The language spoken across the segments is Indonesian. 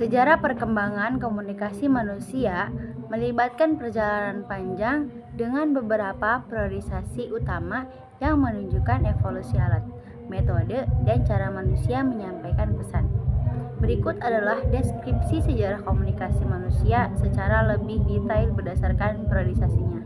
Sejarah perkembangan komunikasi manusia melibatkan perjalanan panjang dengan beberapa priorisasi utama yang menunjukkan evolusi alat, metode, dan cara manusia menyampaikan pesan. Berikut adalah deskripsi sejarah komunikasi manusia secara lebih detail berdasarkan priorisasinya.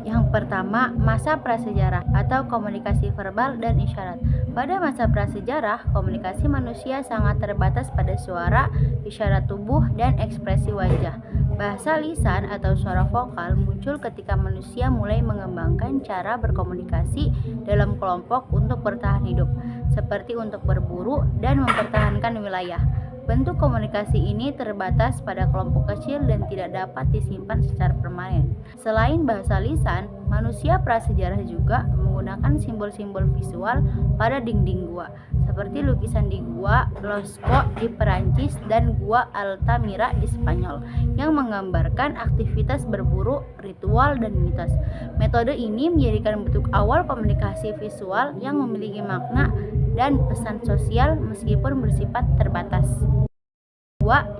Yang pertama, masa prasejarah atau komunikasi verbal dan isyarat. Pada masa prasejarah, komunikasi manusia sangat terbatas pada suara, isyarat tubuh, dan ekspresi wajah. Bahasa lisan atau suara vokal muncul ketika manusia mulai mengembangkan cara berkomunikasi dalam kelompok untuk bertahan hidup, seperti untuk berburu dan mempertahankan wilayah. Bentuk komunikasi ini terbatas pada kelompok kecil dan tidak dapat disimpan secara permanen. Selain bahasa lisan, manusia prasejarah juga menggunakan simbol-simbol visual pada dinding gua, seperti lukisan di Gua Lascaux di Perancis dan Gua Altamira di Spanyol, yang menggambarkan aktivitas berburu, ritual, dan mitos. Metode ini menjadikan bentuk awal komunikasi visual yang memiliki makna dan pesan sosial meskipun bersifat terbatas.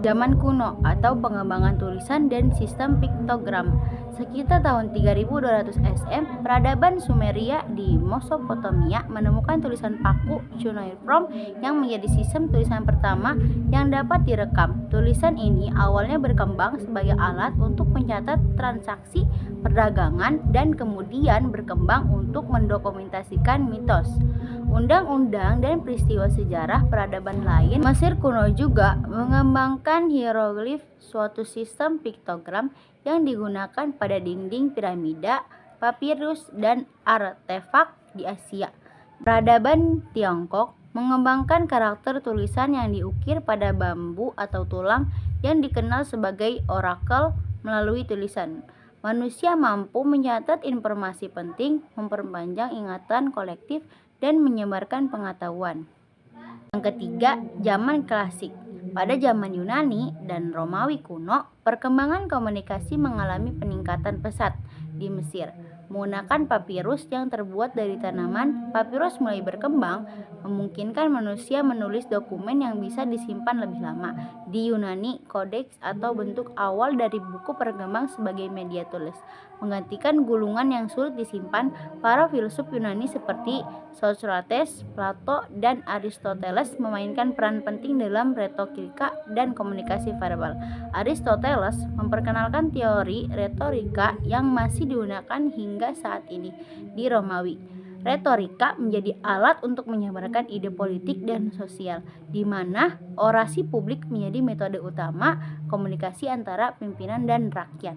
Zaman kuno atau pengembangan tulisan dan sistem piktogram. Sekitar tahun 3200 SM, peradaban Sumeria di Mesopotamia menemukan tulisan paku cuneiform yang menjadi sistem tulisan pertama yang dapat direkam. Tulisan ini awalnya berkembang sebagai alat untuk mencatat transaksi perdagangan dan kemudian berkembang untuk mendokumentasikan mitos, undang-undang, dan peristiwa sejarah peradaban lain. Mesir kuno juga mengembangkan hieroglif, suatu sistem piktogram yang digunakan pada dinding piramida, papirus, dan artefak di Asia. Peradaban Tiongkok mengembangkan karakter tulisan yang diukir pada bambu atau tulang yang dikenal sebagai orakel melalui tulisan. Manusia mampu mencatat informasi penting, memperpanjang ingatan kolektif, dan menyebarkan pengetahuan. Yang ketiga, zaman klasik. Pada zaman Yunani dan Romawi kuno, perkembangan komunikasi mengalami peningkatan pesat. Di Mesir, menggunakan papirus yang terbuat dari tanaman, papirus mulai berkembang, memungkinkan manusia menulis dokumen yang bisa disimpan lebih lama. Di Yunani, kodeks atau bentuk awal dari buku berkembang sebagai media tulis, menggantikan gulungan yang sulit disimpan. Para filsuf Yunani seperti Socrates, Plato, dan Aristoteles memainkan peran penting dalam retorika dan komunikasi verbal. Aristoteles memperkenalkan teori retorika yang masih digunakan hingga saat ini. Di Romawi, retorika menjadi alat untuk menyebarkan ide politik dan sosial, di mana orasi publik menjadi metode utama komunikasi antara pimpinan dan rakyat.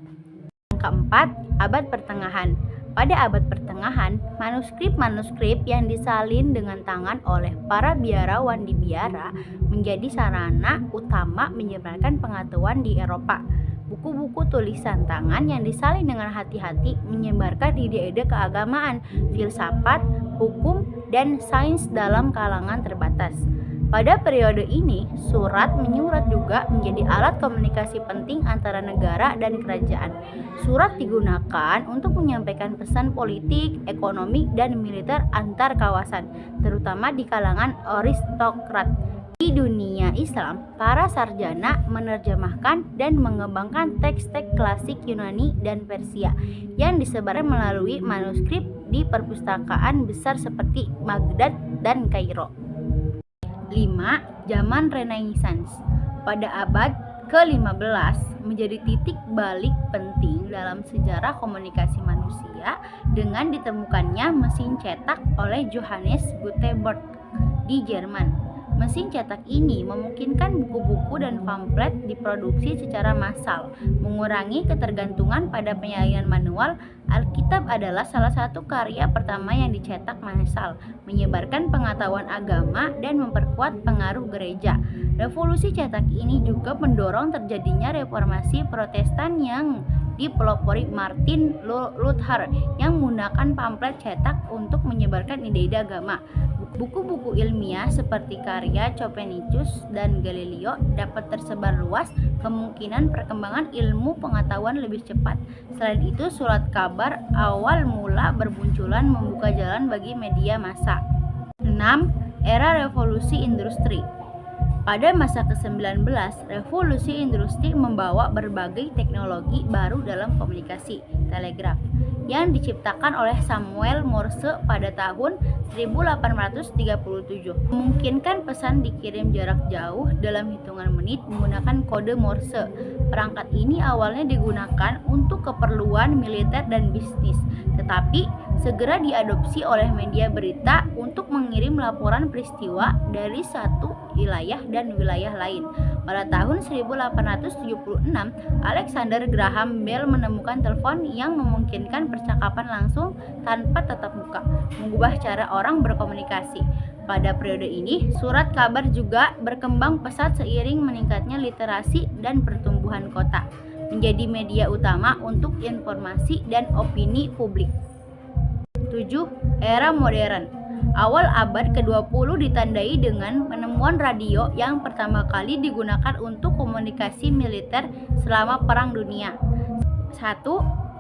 Yang keempat, abad pertengahan. Pada abad pertengahan, manuskrip-manuskrip yang disalin dengan tangan oleh para biarawan di biara menjadi sarana utama menyebarkan pengetahuan di Eropa. Buku-buku tulisan tangan yang disalin dengan hati-hati menyebarkan ide-ide keagamaan, filsafat, hukum, dan sains dalam kalangan terbatas. Pada periode ini, surat menyurat juga menjadi alat komunikasi penting antara negara dan kerajaan. Surat digunakan untuk menyampaikan pesan politik, ekonomi, dan militer antar kawasan, terutama di kalangan aristokrat. Di dunia Islam, para sarjana menerjemahkan dan mengembangkan teks-teks klasik Yunani dan Persia yang disebarkan melalui manuskrip di perpustakaan besar seperti Baghdad dan Kairo. 5. Zaman Renaissance. Pada abad ke-15 menjadi titik balik penting dalam sejarah komunikasi manusia dengan ditemukannya mesin cetak oleh Johannes Gutenberg di Jerman. Mesin cetak ini memungkinkan buku-buku dan pamflet diproduksi secara massal, mengurangi ketergantungan pada penyalinan manual. Alkitab adalah salah satu karya pertama yang dicetak massal, menyebarkan pengetahuan agama dan memperkuat pengaruh gereja. Revolusi cetak ini juga mendorong terjadinya reformasi Protestan yang dipelopori Martin Luther yang menggunakan pamflet cetak untuk menyebarkan ide-ide agama. Buku-buku ilmiah seperti karya Copernicus dan Galileo dapat tersebar luas, kemungkinan perkembangan ilmu pengetahuan lebih cepat. Selain itu, surat kabar awal mula bermunculan membuka jalan bagi media massa. 6. Era revolusi industri. Pada masa ke-19, revolusi industri membawa berbagai teknologi baru dalam komunikasi, telegraf, yang diciptakan oleh Samuel Morse pada tahun 1837. Memungkinkan pesan dikirim jarak jauh dalam hitungan menit menggunakan kode Morse. Perangkat ini awalnya digunakan untuk keperluan militer dan bisnis, tetapi segera diadopsi oleh media berita untuk mengirim laporan peristiwa dari satu wilayah dan wilayah lain. Pada tahun 1876, Alexander Graham Bell menemukan telepon yang memungkinkan percakapan langsung tanpa tatap muka, mengubah cara orang berkomunikasi. Pada periode ini, surat kabar juga berkembang pesat seiring meningkatnya literasi dan pertumbuhan kota, menjadi media utama untuk informasi dan opini publik. 7. Era modern. Awal abad ke-20 ditandai dengan penemuan radio yang pertama kali digunakan untuk komunikasi militer selama Perang Dunia. 1.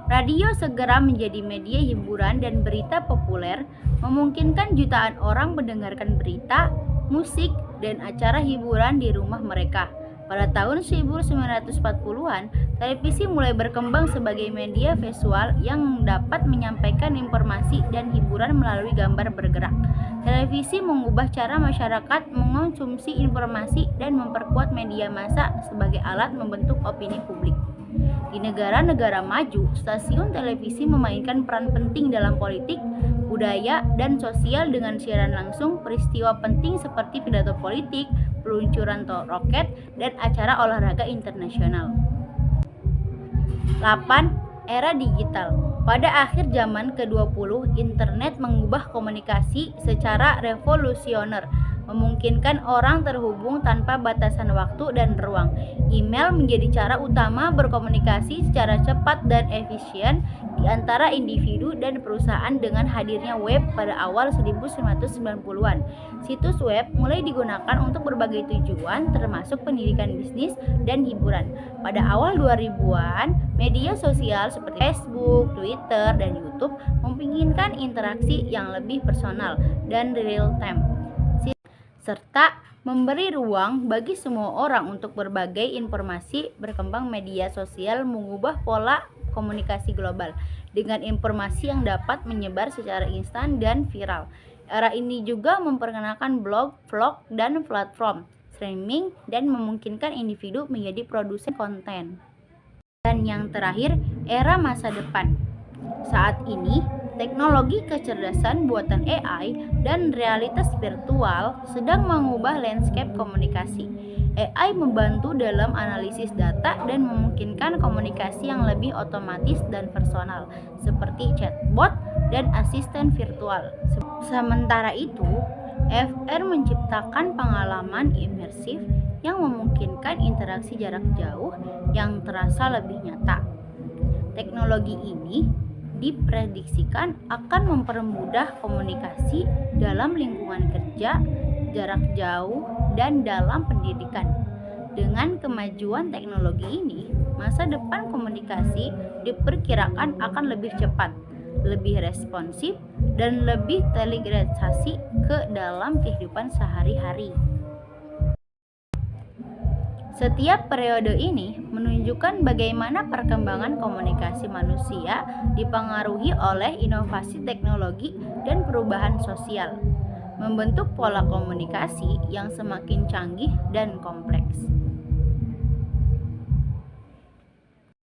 Radio segera menjadi media hiburan dan berita populer, memungkinkan jutaan orang mendengarkan berita, musik, dan acara hiburan di rumah mereka. Pada tahun 1940-an, televisi mulai berkembang sebagai media visual yang dapat menyampaikan informasi dan hiburan melalui gambar bergerak. Televisi mengubah cara masyarakat mengonsumsi informasi dan memperkuat media massa sebagai alat membentuk opini publik. Di negara-negara maju, stasiun televisi memainkan peran penting dalam politik, budaya, dan sosial dengan siaran langsung peristiwa penting seperti pidato politik, peluncuran roket, dan acara olahraga internasional. 8. Era digital. Pada akhir zaman ke-20, internet mengubah komunikasi secara revolusioner, memungkinkan orang terhubung tanpa batasan waktu dan ruang. Email menjadi cara utama berkomunikasi secara cepat dan efisien di antara individu dan perusahaan dengan hadirnya web pada awal 1990-an. Situs web mulai digunakan untuk berbagai tujuan termasuk pendidikan bisnis dan hiburan. Pada awal 2000-an, media sosial seperti Facebook, Twitter, dan YouTube memungkinkan interaksi yang lebih personal dan real time, serta memberi ruang bagi semua orang untuk berbagai informasi. Berkembang media sosial mengubah pola komunikasi global dengan informasi yang dapat menyebar secara instan dan viral. Era ini juga memperkenalkan blog, vlog, dan platform streaming dan memungkinkan individu menjadi produsen konten. Dan yang terakhir, era masa depan. Saat ini, teknologi kecerdasan buatan AI dan realitas virtual sedang mengubah landscape komunikasi. AI membantu dalam analisis data dan memungkinkan komunikasi yang lebih otomatis dan personal, seperti chatbot dan asisten virtual. Sementara itu, VR menciptakan pengalaman imersif yang memungkinkan interaksi jarak jauh yang terasa lebih nyata. Teknologi ini diprediksikan akan mempermudah komunikasi dalam lingkungan kerja, jarak jauh, dan dalam pendidikan. Dengan kemajuan teknologi ini, masa depan komunikasi diperkirakan akan lebih cepat, lebih responsif, dan lebih terintegrasi ke dalam kehidupan sehari-hari. Setiap periode ini menunjukkan bagaimana perkembangan komunikasi manusia dipengaruhi oleh inovasi teknologi dan perubahan sosial, membentuk pola komunikasi yang semakin canggih dan kompleks.